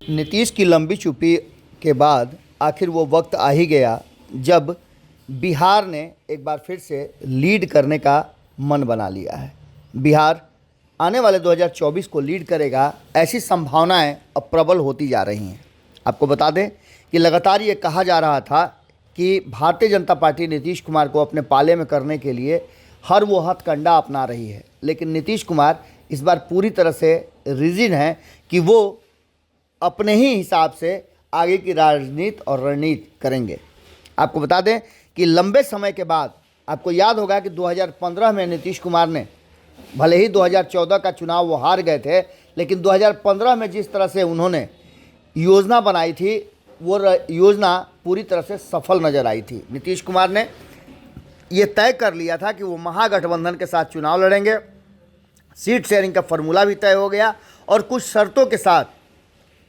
नीतीश की लंबी चुप्पी के बाद आखिर वो वक्त आ ही गया जब बिहार ने एक बार फिर से लीड करने का मन बना लिया है। बिहार आने वाले 2024 को लीड करेगा, ऐसी संभावनाएं अब प्रबल होती जा रही हैं। आपको बता दें कि लगातार ये कहा जा रहा था कि भारतीय जनता पार्टी नीतीश कुमार को अपने पाले में करने के लिए हर वो हथकंडा अपना रही है, लेकिन नीतीश कुमार इस बार पूरी तरह से रिजिड हैं कि वो अपने ही हिसाब से आगे की राजनीति और रणनीति करेंगे। आपको बता दें कि लंबे समय के बाद, आपको याद होगा कि 2015 में नीतीश कुमार ने, भले ही 2014 का चुनाव वो हार गए थे, लेकिन 2015 में जिस तरह से उन्होंने योजना बनाई थी वो योजना पूरी तरह से सफल नज़र आई थी। नीतीश कुमार ने ये तय कर लिया था कि वो महागठबंधन के साथ चुनाव लड़ेंगे। सीट शेयरिंग का फॉर्मूला भी तय हो गया और कुछ शर्तों के साथ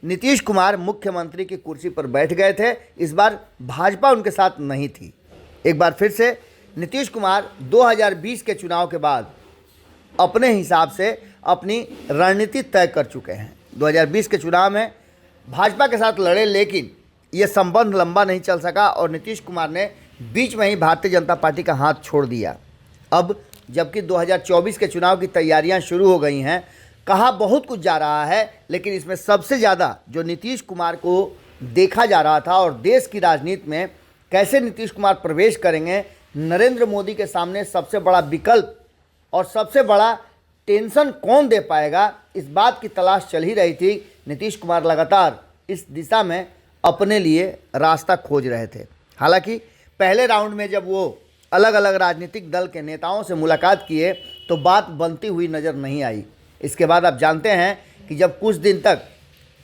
नीतीश कुमार मुख्यमंत्री की कुर्सी पर बैठ गए थे। इस बार भाजपा उनके साथ नहीं थी। एक बार फिर से नीतीश कुमार 2020 के चुनाव के बाद अपने हिसाब से अपनी रणनीति तय कर चुके हैं। 2020 के चुनाव में भाजपा के साथ लड़े, लेकिन ये संबंध लंबा नहीं चल सका और नीतीश कुमार ने बीच में ही भारतीय जनता पार्टी का हाथ छोड़ दिया। अब जबकि 2024 के चुनाव की तैयारियां शुरू हो गई हैं, कहा बहुत कुछ जा रहा है, लेकिन इसमें सबसे ज़्यादा जो नीतीश कुमार को देखा जा रहा था और देश की राजनीति में कैसे नीतीश कुमार प्रवेश करेंगे, नरेंद्र मोदी के सामने सबसे बड़ा विकल्प और सबसे बड़ा टेंशन कौन दे पाएगा, इस बात की तलाश चल ही रही थी। नीतीश कुमार लगातार इस दिशा में अपने लिए रास्ता खोज रहे थे। हालांकि पहले राउंड में जब वो अलग अलग राजनीतिक दल के नेताओं से मुलाकात किए तो बात बनती हुई नज़र नहीं आई। इसके बाद आप जानते हैं कि जब कुछ दिन तक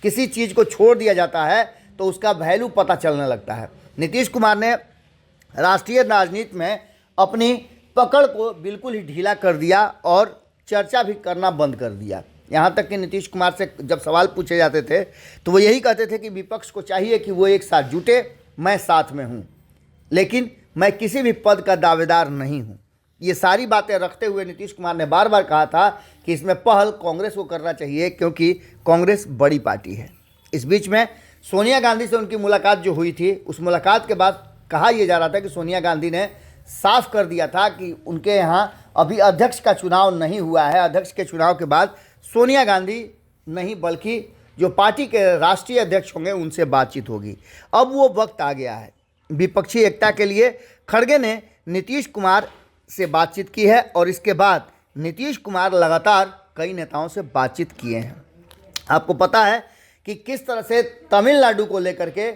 किसी चीज़ को छोड़ दिया जाता है तो उसका वैल्यू पता चलने लगता है। नीतीश कुमार ने राष्ट्रीय राजनीति में अपनी पकड़ को बिल्कुल ही ढीला कर दिया और चर्चा भी करना बंद कर दिया। यहाँ तक कि नीतीश कुमार से जब सवाल पूछे जाते थे तो वो यही कहते थे कि विपक्ष को चाहिए कि वो एक साथ जुटे, मैं साथ में हूँ, लेकिन मैं किसी भी पद का दावेदार नहीं हूँ। ये सारी बातें रखते हुए नीतीश कुमार ने बार बार कहा था कि इसमें पहल कांग्रेस को करना चाहिए क्योंकि कांग्रेस बड़ी पार्टी है। इस बीच में सोनिया गांधी से उनकी मुलाकात जो हुई थी, उस मुलाकात के बाद कहा यह जा रहा था कि सोनिया गांधी ने साफ कर दिया था कि उनके यहाँ अभी अध्यक्ष का चुनाव नहीं हुआ है। अध्यक्ष के चुनाव के बाद सोनिया गांधी नहीं बल्कि जो पार्टी के राष्ट्रीय अध्यक्ष होंगे उनसे बातचीत होगी। अब वो वक्त आ गया है विपक्षी एकता के लिए। खड़गे ने नीतीश कुमार से बातचीत की है और इसके बाद नीतीश कुमार लगातार कई नेताओं से बातचीत किए हैं। आपको पता है कि किस तरह से तमिलनाडु को लेकर के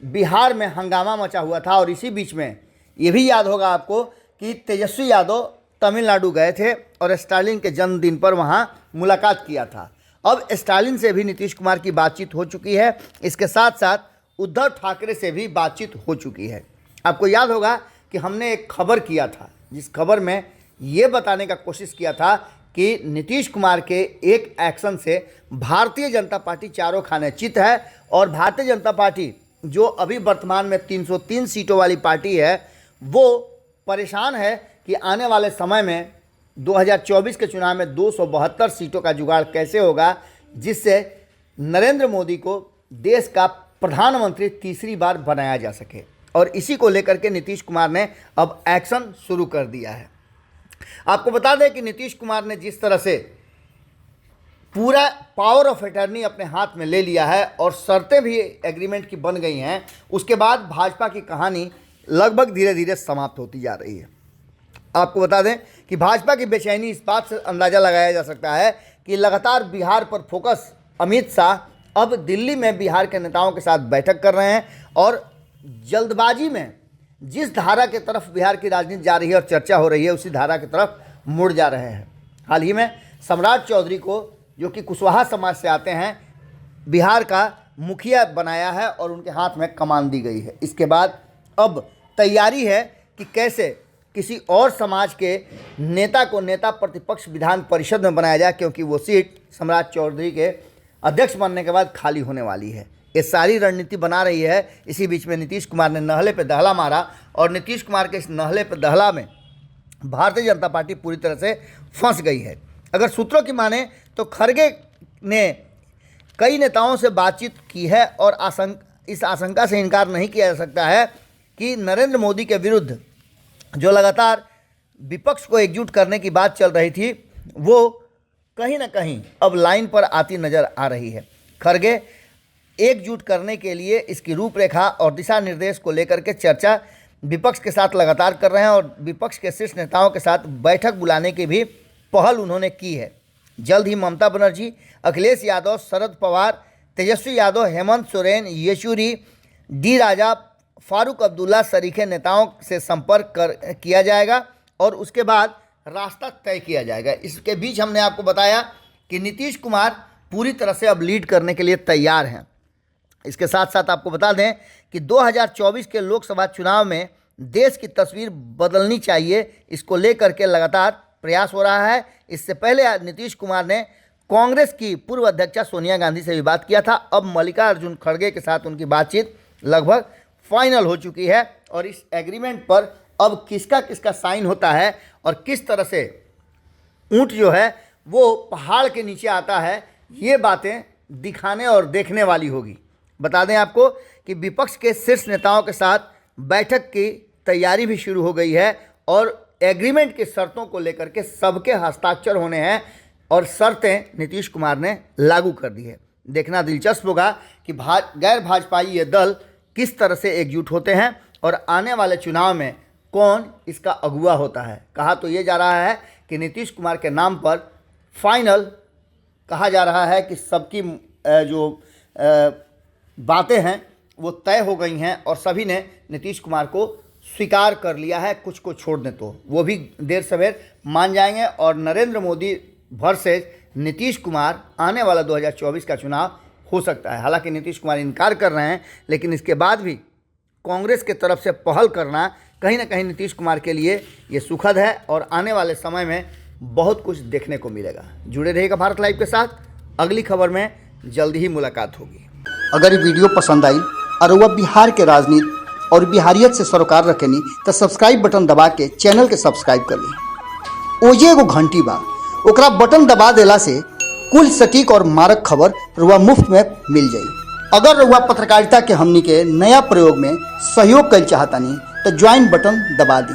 बिहार में हंगामा मचा हुआ था और इसी बीच में ये भी याद होगा आपको कि तेजस्वी यादव तमिलनाडु गए थे और स्टालिन के जन्मदिन पर वहाँ मुलाकात किया था। अब स्टालिन से भी नीतीश कुमार की बातचीत हो चुकी है। इसके साथ साथ उद्धव ठाकरे से भी बातचीत हो चुकी है। आपको याद होगा कि हमने एक खबर किया था, जिस खबर में ये बताने का कोशिश किया था कि नीतीश कुमार के एक एक्शन से भारतीय जनता पार्टी चारों खाने चित है और भारतीय जनता पार्टी जो अभी वर्तमान में 303 सीटों वाली पार्टी है, वो परेशान है कि आने वाले समय में 2024 के चुनाव में 272 सीटों का जुगाड़ कैसे होगा, जिससे नरेंद्र मोदी को देश का प्रधानमंत्री तीसरी बार बनाया जा सके। और इसी को लेकर के नीतीश कुमार ने अब एक्शन शुरू कर दिया है। आपको बता दें कि नीतीश कुमार ने जिस तरह से पूरा पावर ऑफ अटर्नी अपने हाथ में ले लिया है और शर्तें भी एग्रीमेंट की बन गई हैं, उसके बाद भाजपा की कहानी लगभग धीरे धीरे समाप्त होती जा रही है। आपको बता दें कि भाजपा की बेचैनी इस बात से अंदाज़ा लगाया जा सकता है कि लगातार बिहार पर फोकस अमित शाह अब दिल्ली में बिहार के नेताओं के साथ बैठक कर रहे हैं और जल्दबाजी में जिस धारा के तरफ बिहार की राजनीति जा रही है और चर्चा हो रही है, उसी धारा की तरफ मुड़ जा रहे हैं। हाल ही में सम्राट चौधरी को, जो कि कुशवाहा समाज से आते हैं, बिहार का मुखिया बनाया है और उनके हाथ में कमान दी गई है। इसके बाद अब तैयारी है कि कैसे किसी और समाज के नेता को नेता प्रतिपक्ष विधान परिषद में बनाया जाए, क्योंकि वो सीट सम्राट चौधरी के अध्यक्ष बनने के बाद खाली होने वाली है। ये सारी रणनीति बना रही है। इसी बीच में नीतीश कुमार ने नहले पे दहला मारा और नीतीश कुमार के इस नहले पे दहला में भारतीय जनता पार्टी पूरी तरह से फंस गई है। अगर सूत्रों की माने तो खड़गे ने कई नेताओं से बातचीत की है और इस आशंका से इनकार नहीं किया जा सकता है कि नरेंद्र मोदी के विरुद्ध जो लगातार विपक्ष को एकजुट करने की बात चल रही थी वो कहीं ना कहीं अब लाइन पर आती नजर आ रही है। खरगे एकजुट करने के लिए इसकी रूपरेखा और दिशा निर्देश को लेकर के चर्चा विपक्ष के साथ लगातार कर रहे हैं और विपक्ष के शीर्ष नेताओं के साथ बैठक बुलाने की भी पहल उन्होंने की है। जल्द ही ममता बनर्जी, अखिलेश यादव, शरद पवार, तेजस्वी यादव, हेमंत सोरेन, येचुरी, डी राजा, फारूक अब्दुल्ला सरीखे नेताओं से संपर्क किया जाएगा और उसके बाद रास्ता तय किया जाएगा। इसके बीच हमने आपको बताया कि नीतीश कुमार पूरी तरह से अब लीड करने के लिए तैयार हैं। इसके साथ साथ आपको बता दें कि 2024 के लोकसभा चुनाव में देश की तस्वीर बदलनी चाहिए, इसको लेकर के लगातार प्रयास हो रहा है। इससे पहले नीतीश कुमार ने कांग्रेस की पूर्व अध्यक्षा सोनिया गांधी से भी बात किया था। अब मल्लिकार्जुन खड़गे के साथ उनकी बातचीत लगभग फाइनल हो चुकी है और इस एग्रीमेंट पर अब किसका किसका साइन होता है और किस तरह से ऊंट जो है वो पहाड़ के नीचे आता है, ये बातें दिखाने और देखने वाली होगी। बता दें आपको कि विपक्ष के शीर्ष नेताओं के साथ बैठक की तैयारी भी शुरू हो गई है और एग्रीमेंट की शर्तों को लेकर के सबके हस्ताक्षर होने हैं और शर्तें नीतीश कुमार ने लागू कर दी है। देखना दिलचस्प होगा कि गैर भाजपाई ये दल किस तरह से एकजुट होते हैं और आने वाले चुनाव में कौन इसका अगुवा होता है। कहा तो ये जा रहा है कि नीतीश कुमार के नाम पर फाइनल कहा जा रहा है कि सबकी जो बातें हैं वो तय हो गई हैं और सभी ने नीतीश कुमार को स्वीकार कर लिया है। कुछ को छोड़ दें तो वो भी देर सवेर मान जाएंगे और नरेंद्र मोदी वर्सेस नीतीश कुमार आने वाला 2024 का चुनाव हो सकता है। हालांकि नीतीश कुमार इनकार कर रहे हैं, लेकिन इसके बाद भी कांग्रेस के तरफ से पहल करना कहीं ना कहीं नीतीश कुमार के लिए ये सुखद है और आने वाले समय में बहुत कुछ देखने को मिलेगा। जुड़े रहिएगा भारत लाइव के साथ, अगली खबर में जल्दी ही मुलाकात होगी। अगर ये वीडियो पसंद आई और वह बिहार के राजनीति और बिहारियत से सरोकार रखेनी तो सब्सक्राइब बटन दबा के चैनल के सब्सक्राइब कर ली। ओजे एगो घंटी बा, ओकरा बटन दबा देला से कुल सटीक और मारक खबर रुआ मुफ्त में मिल जाई। अगर रुआ पत्रकारिता के हमनी के नया प्रयोग में सहयोग कर चाहतानी तो ज्वाइन बटन दबा दी।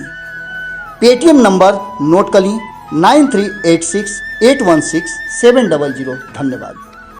पेटीएम नंबर नोट कर ली 9386816700। धन्यवाद।